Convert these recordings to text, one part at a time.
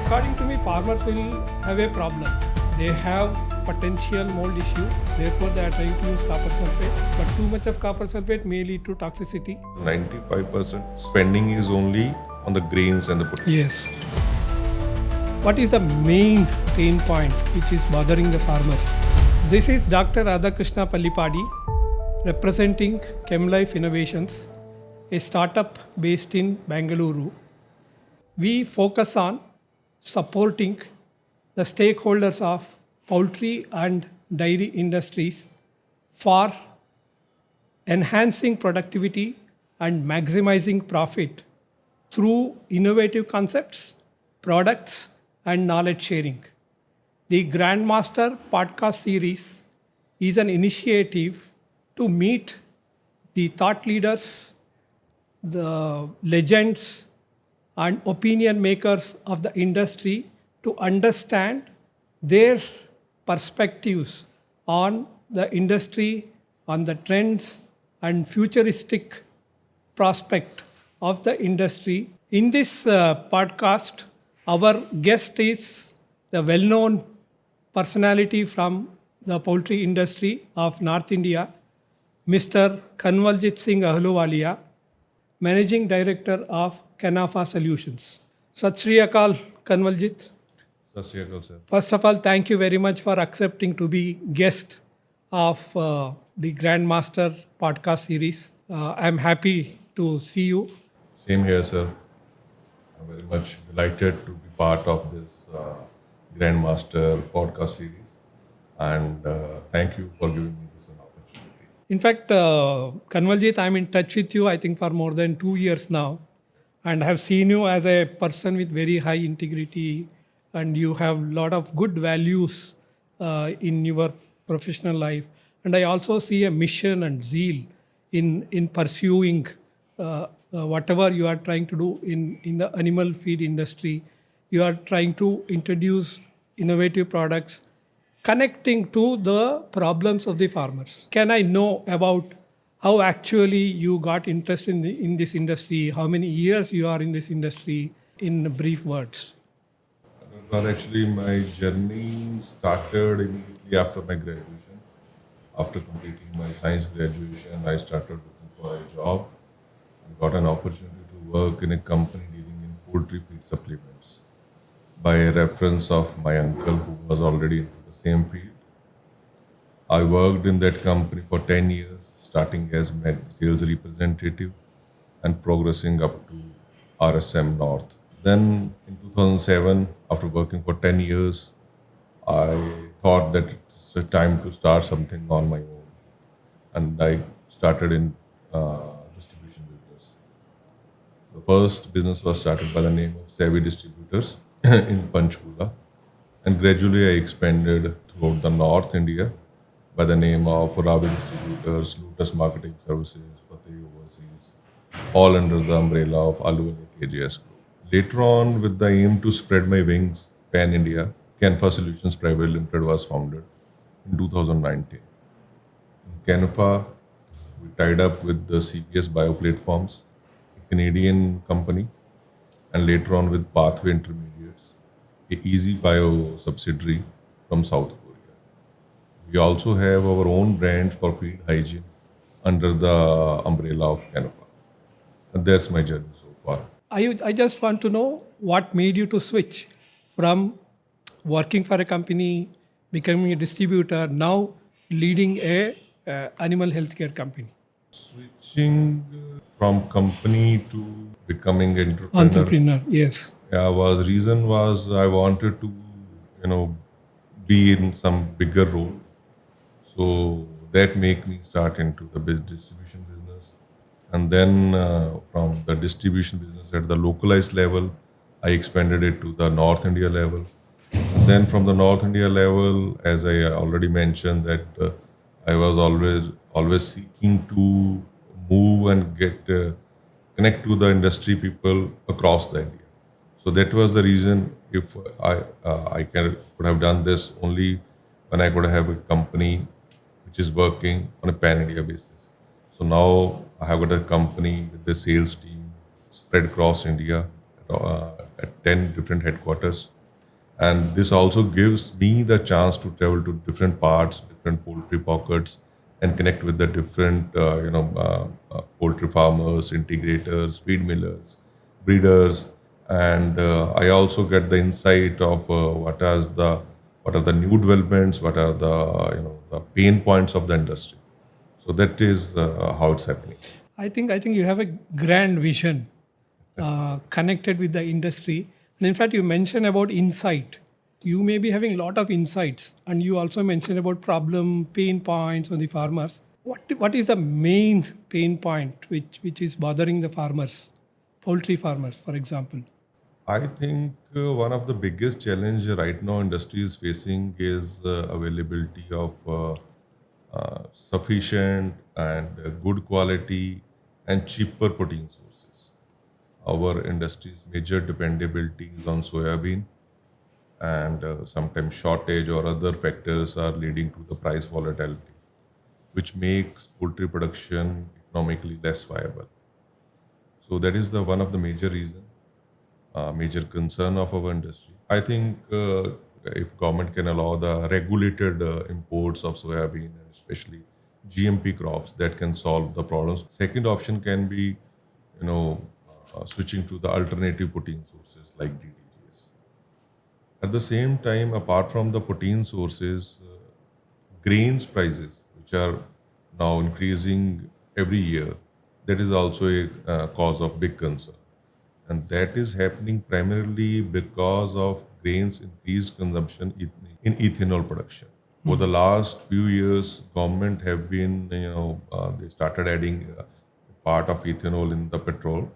According to me, farmers will have a problem. They have potential mold issue, therefore they are trying to use copper sulfate. But too much of copper sulfate may lead to toxicity. 95% spending is only on the grains and the potatoes. Yes. What is the main pain point which is bothering the farmers? This is Dr. Radhakrishna Pallipadi, representing ChemLife Innovations, a startup based in Bengaluru. We focus on supporting the stakeholders of poultry and dairy industries for enhancing productivity and maximizing profit through innovative concepts, products, and knowledge sharing. The Grandmaster podcast series is an initiative to meet the thought leaders, the legends, and opinion makers of the industry to understand their perspectives on the industry, on the trends and futuristic prospect of the industry. In this podcast, our guest is the well-known personality from the poultry industry of North India, Mr. Kanwaljit Singh Ahluwalia, Managing Director of Canafa Solutions. Sat Shri Akal, Kanwaljit. Sat Shri Akal, sir. First of all, thank you very much for accepting to be guest of the Grandmaster podcast series. I'm happy to see you. Same here, sir. I'm very much delighted to be part of this Grandmaster podcast series, and thank you for giving me this an opportunity. In fact, Kanwaljit, I'm in touch with you, I think, for more than 2 years now, and have seen you as a person with very high integrity, and you have a lot of good values in your professional life. And I also see a mission and zeal in pursuing whatever you are trying to do in the animal feed industry. You are trying to introduce innovative products connecting to the problems of the farmers. Can I know about how actually you got interested in this industry? How many years you are in this industry, in brief words? Well, actually, my journey started immediately after my graduation. After completing my science graduation, I started looking for a job. I got an opportunity to work in a company dealing in poultry feed supplements by a reference of my uncle who was already into the same field. I worked in that company for 10 years, starting as sales representative and progressing up to RSM North. Then in 2007, after working for 10 years, I thought that it's a time to start something on my own. And I started in distribution business. The first business was started by the name of Savvy Distributors in Panchkula. And gradually I expanded throughout the North India by the name of Ravi Distributors, Lotus Marketing Services, Fateh Overseas, all under the umbrella of Ahluwalia KJS Group. Later on, with the aim to spread my wings pan-India, Canfa Solutions Private Limited was founded in 2019. In Canfa, we tied up with the CPS Bioplatforms, a Canadian company, and later on with Pathway Intermediates, a Easy Bio subsidiary from South Korea. We also have our own brand for feed hygiene under the umbrella of Canfa. And that's my journey so far. I just want to know what made you to switch from working for a company, becoming a distributor, now leading a animal healthcare company. Switching from company to becoming Entrepreneur, yes. Reason was I wanted to, be in some bigger role. So that made me start into the distribution business. And then from the distribution business at the localized level, I expanded it to the North India level. And then from the North India level, as I already mentioned, that I was always seeking to move and get connect to the industry people across the India. So that was the reason. If I could have done this only when I could have a company which is working on a pan-India basis. So now I have got a company with the sales team spread across India at 10 different headquarters. And this also gives me the chance to travel to different parts, different poultry pockets, and connect with the different, poultry farmers, integrators, feed millers, breeders, and I also get the insight of what are the new developments, what are the the pain points of the industry. So that is how it's happening. I think you have a grand vision connected with the industry. And in fact, you mentioned about insight. You may be having a lot of insights, and you also mentioned about problem pain points on the farmers. What is the main pain point which is bothering the farmers, poultry farmers, for example? I think one of the biggest challenge right now industry is facing is availability of sufficient and good quality and cheaper protein sources. Our industry's major dependability is on soybean, and sometimes shortage or other factors are leading to the price volatility, which makes poultry production economically less viable. So that is the one of the major reason, major concern of our industry. I think if government can allow the regulated imports of soybean and especially GMP crops, that can solve the problems. Second option can be, switching to the alternative protein sources like DDGs. At the same time, apart from the protein sources, grains prices, which are now increasing every year, that is also a cause of big concern. And that is happening primarily because of grains' increased consumption in ethanol production. For the last few years, government have been, they started adding part of ethanol in the petrol,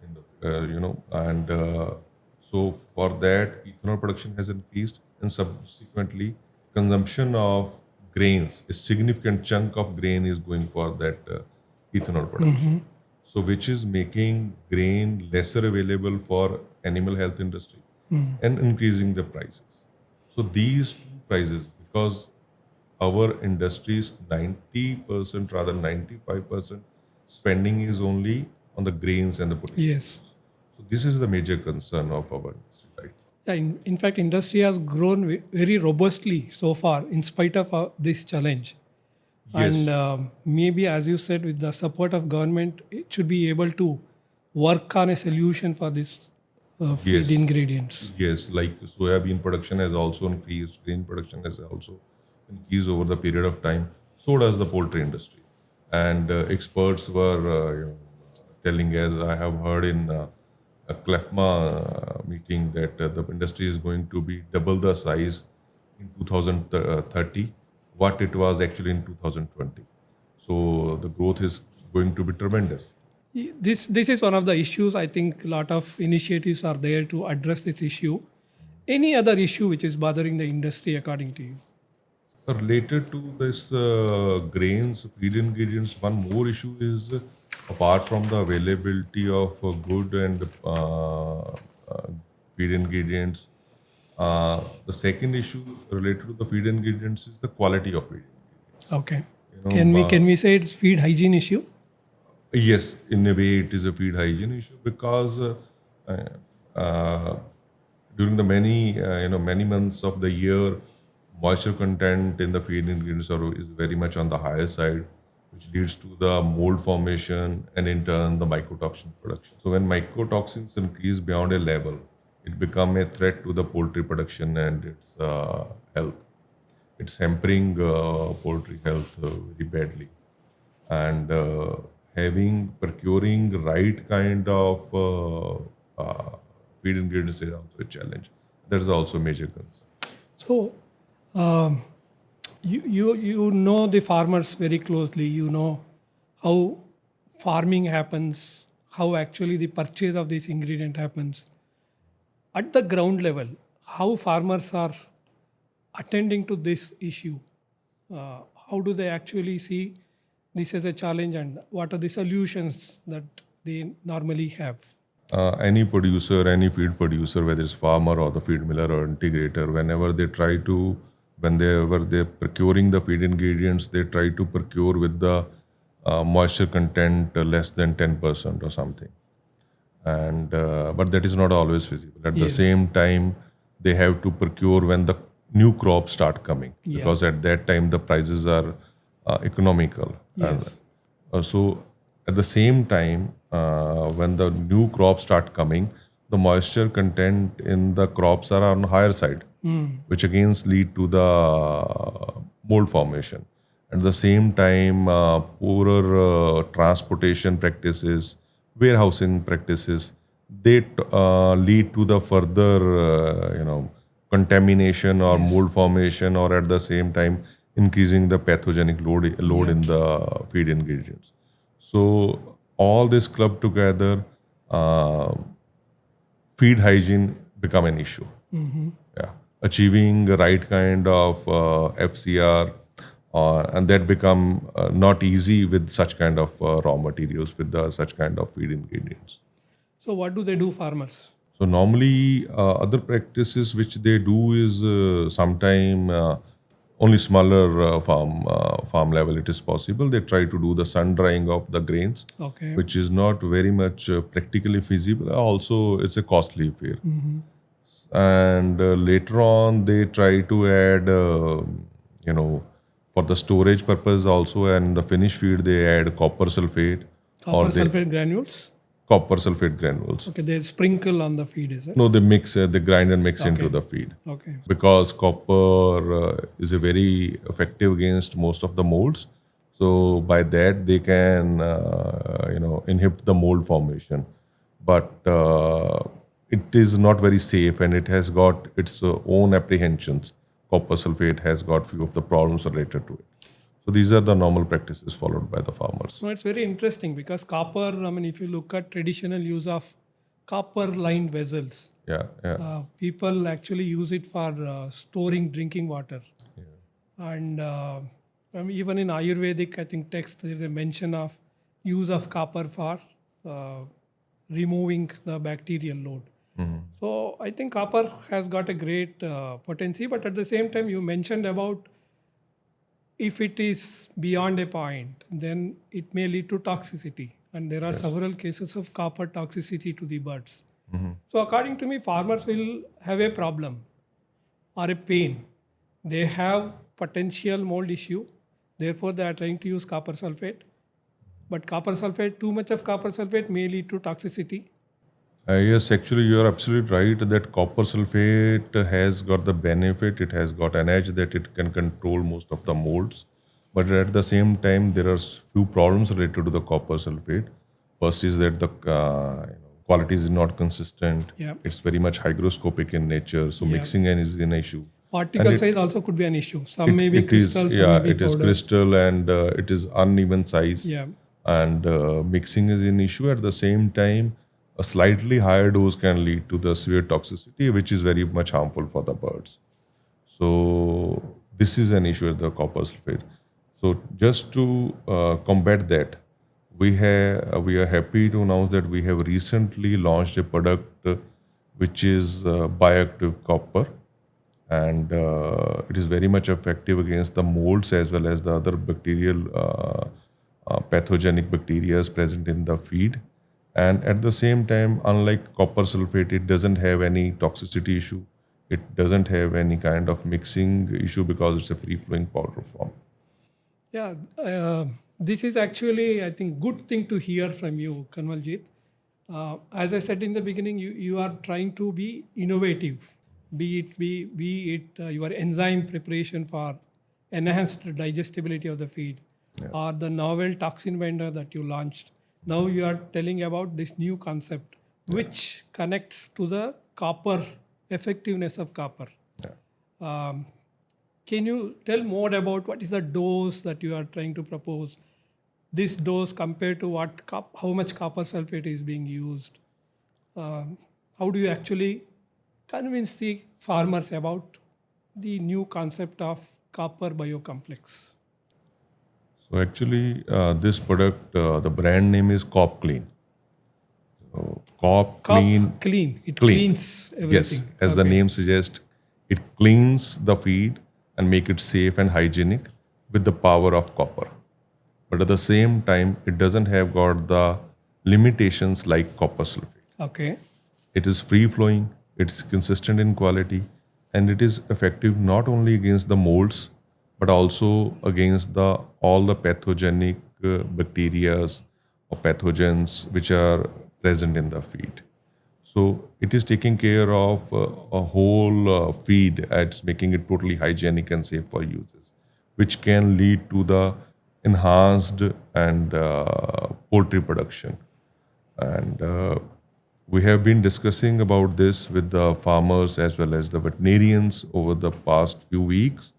in the, and so for that, ethanol production has increased, and subsequently, consumption of grains, a significant chunk of grain is going for that ethanol production. So, which is making grain lesser available for animal health industry and increasing the prices. So, these two prices, because our industry's 90%, rather 95% spending is only on the grains and the protein. Yes. So this is the major concern of our industry, right? Yeah, in fact, industry has grown very robustly so far in spite of this challenge. Yes. And maybe, as you said, with the support of government, it should be able to work on a solution for this feed Yes. ingredients. Yes, like soybean production has also increased, grain production has also increased over the period of time. So does the poultry industry. And experts were telling, as I have heard in a CLEFMA meeting, that the industry is going to be double the size in 2030 what it was actually in 2020. So the growth is going to be tremendous. This is one of the issues. I think a lot of initiatives are there to address this issue. Any other issue which is bothering the industry, according to you? Related to this grains, feed ingredients, one more issue is apart from the availability of good and feed ingredients, the second issue related to the feed ingredients is the quality of feed ingredients. Okay. You know, Can we say it's feed hygiene issue? Yes, in a way, it is a feed hygiene issue because uh, during the many months of the year, moisture content in the feed ingredients is very much on the higher side, which leads to the mold formation and in turn the mycotoxin production. So when mycotoxins increase beyond a level, it become a threat to the poultry production and its health. It's hampering poultry health very badly, and procuring right kind of feed ingredients is also a challenge. That is also a major concern. So, you know the farmers very closely. You know how farming happens, how actually the purchase of this ingredient happens. At the ground level, how farmers are attending to this issue. How do they actually see this as a challenge, and what are the solutions that they normally have? Any producer, any feed producer, whether it's farmer or the feed miller or integrator, whenever they're procuring the feed ingredients, they try to procure with the moisture content less than 10% or something. And but that is not always feasible. At the Yes. same time, they have to procure when the new crops start coming, Yeah. because at that time the prices are economical. Yes. So at the same time, when the new crops start coming, the moisture content in the crops are on higher side, which again lead to the mold formation. At the same time, poorer transportation practices, warehousing practices, they lead to the further, contamination or Yes. mold formation, or at the same time increasing the pathogenic load in the feed ingredients. So all this clubbed together, feed hygiene become an issue. Yeah, achieving the right kind of FCR, and that become not easy with such kind of raw materials, with such kind of feed ingredients. So what do they do, farmers? So normally, other practices which they do is sometime only smaller farm level it is possible. They try to do the sun drying of the grains, Okay. which is not very much practically feasible. Also, it's a costly affair. And later on, they try to add, for the storage purpose also, and the finished feed they add copper sulfate Copper they sulfate granules. copper sulfate granules. Okay, they sprinkle on the feed, is it? No, they mix, they grind and mix into Okay. the feed, Okay. because copper is a very effective against most of the molds. So by that they can, inhibit the mold formation. But it is not very safe, and it has got its own apprehensions. Copper sulfate has got few of the problems related to it. So these are the normal practices followed by the farmers. So it's very interesting because copper, I mean, if you look at traditional use of copper lined vessels, Yeah, yeah. people actually use it for storing drinking water. And I mean, even in Ayurvedic, I think text, there is a mention of use of copper for removing the bacterial load. So I think copper has got a great potency, but at the same time, you mentioned about if it is beyond a point, then it may lead to toxicity. And there are several cases of copper toxicity to the birds. So according to me, farmers will have a problem or a pain. They have potential mold issue. Therefore, they are trying to use copper sulfate. But copper sulfate, too much of copper sulfate may lead to toxicity. Yes, actually, you are absolutely right that copper sulfate has got the benefit, it has got an edge that it can control most of the molds. But at the same time, there are few problems related to the copper sulfate. First is that the quality is not consistent. Yeah. It's very much hygroscopic in nature, so mixing is an issue. Particle size also could be an issue. Some may be It is, crystal, some yeah, may be it is powder. crystal, and it is uneven size. Yeah. And mixing is an issue. At the same time, a slightly higher dose can lead to the severe toxicity, which is very much harmful for the birds. So this is an issue with the copper sulfate. So just to combat that, we are happy to announce that we have recently launched a product which is bioactive copper, and it is very much effective against the molds as well as the other bacterial pathogenic bacteria present in the feed. And at the same time, unlike copper sulfate, it doesn't have any toxicity issue. It doesn't have any kind of mixing issue because it's a free-flowing powder form. Yeah, this is actually, I think, good thing to hear from you, Kanwaljit. As I said in the beginning, you are trying to be innovative, be it your enzyme preparation for enhanced digestibility of the feed, or the novel toxin binder that you launched. Now you are telling about this new concept, which connects to the copper effectiveness of copper. Can you tell more about what is the dose that you are trying to propose? This dose compared to how much copper sulfate is being used? How do you actually convince the farmers about the new concept of copper biocomplex? So actually, this product, the brand name is Cop Clean. So Cop Clean. Clean. It Clean. cleans everything. Yes, as the name suggests, it cleans the feed and make it safe and hygienic with the power of copper. But at the same time, it doesn't have got the limitations like copper sulfate. Okay. It is free flowing. it's consistent in quality, and it is effective not only against the molds but also against the all the pathogenic bacteria or pathogens which are present in the feed. So it is taking care of a whole feed. It's making it totally hygienic and safe for users, which can lead to the enhanced and poultry production. And we have been discussing about this with the farmers as well as the veterinarians over the past few weeks,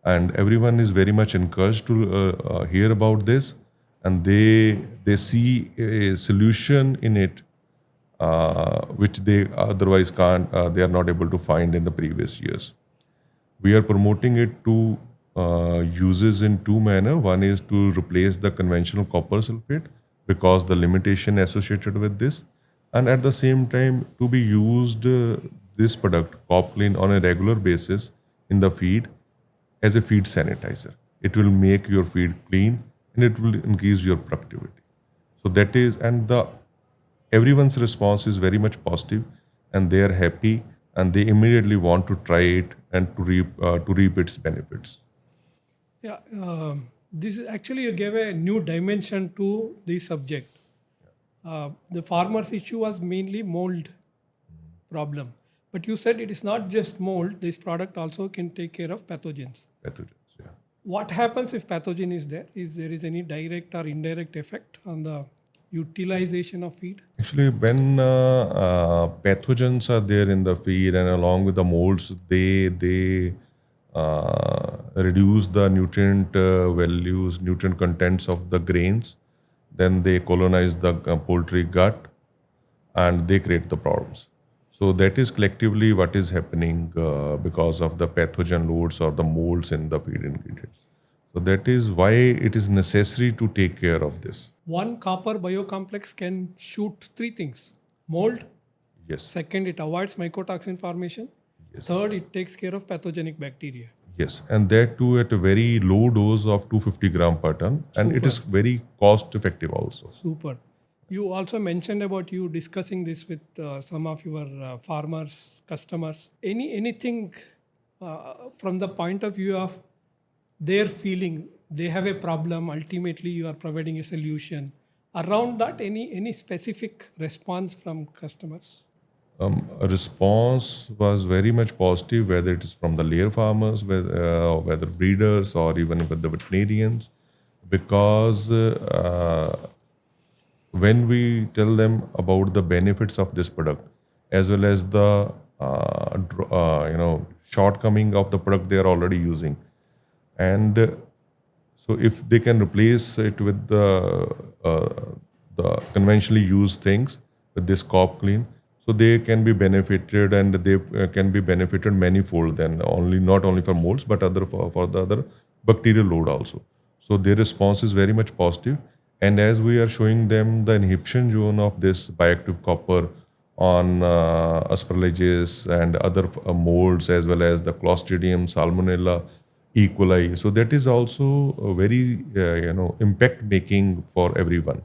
and everyone is very much encouraged to hear about this, and they see a solution in it which they otherwise can't, they are not able to find in the previous years. We are promoting it to uses in two manner. One is to replace the conventional copper sulfate because the limitation associated with this, and at the same time to be used this product Copclean on a regular basis in the feed as a feed sanitizer. It will make your feed clean and it will increase your productivity. So that is, and the everyone's response is very much positive, and they are happy, and they immediately want to try it and to reap its benefits. Yeah, this is actually you gave a new dimension to the subject. The farmer's issue was mainly mold problem, but you said it is not just mold. This product also can take care of pathogens. Pathogens, yeah. What happens if pathogen is there? Is there is any direct or indirect effect on the utilization of feed? Actually, when pathogens are there in the feed and along with the molds, they reduce the nutrient values, nutrient contents of the grains. Then they colonize the poultry gut, and they create the problems. So that is collectively what is happening because of the pathogen loads or the molds in the feed ingredients. So that is why it is necessary to take care of this. One copper biocomplex can shoot three things: mold. Yes. Second, it avoids mycotoxin formation. Yes. Third, it takes care of pathogenic bacteria. Yes, and that too at a very low dose of 250 gram per ton, and it is very cost effective also. Super. You also mentioned about you discussing this with some of your farmers, customers. Anything from the point of view of their feeling, they have a problem. Ultimately, you are providing a solution. Around that, any specific response from customers? A response was very much positive, whether it is from the layer farmers, whether breeders, or even with the veterinarians, because when we tell them about the benefits of this product, as well as the shortcoming of the product they are already using, and so if they can replace it with the conventionally used things with this Copclean, so they can be benefited, and they can be benefited manifold, then not only for molds but for the other bacterial load also. So their response is very much positive, and as we are showing them the inhibition zone of this bioactive copper on aspergillosis and other molds, as well as the Clostridium, Salmonella, E. coli, so that is also very impact making for everyone.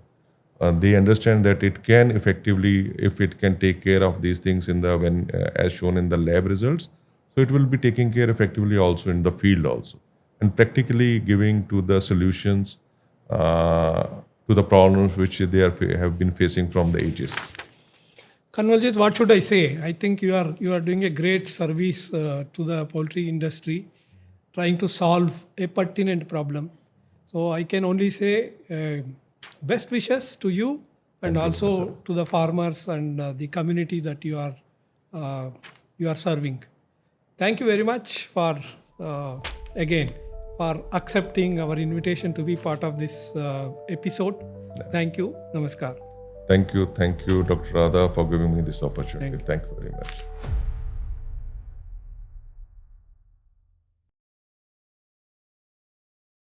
They understand that it can effectively, if it can take care of these things as shown in the lab results, so it will be taking care effectively also in the field also, and practically giving to the solutions to the problems which they have been facing from the ages. Kanwaljit, what should I say? I think you are doing a great service to the poultry industry, trying to solve a pertinent problem. So I can only say best wishes to you, and also to the farmers and the community that you are serving. Thank you very much for again for accepting our invitation to be part of this episode. Thank you. Namaskar. Thank you, Dr. Radha, for giving me this opportunity. Thank you very much.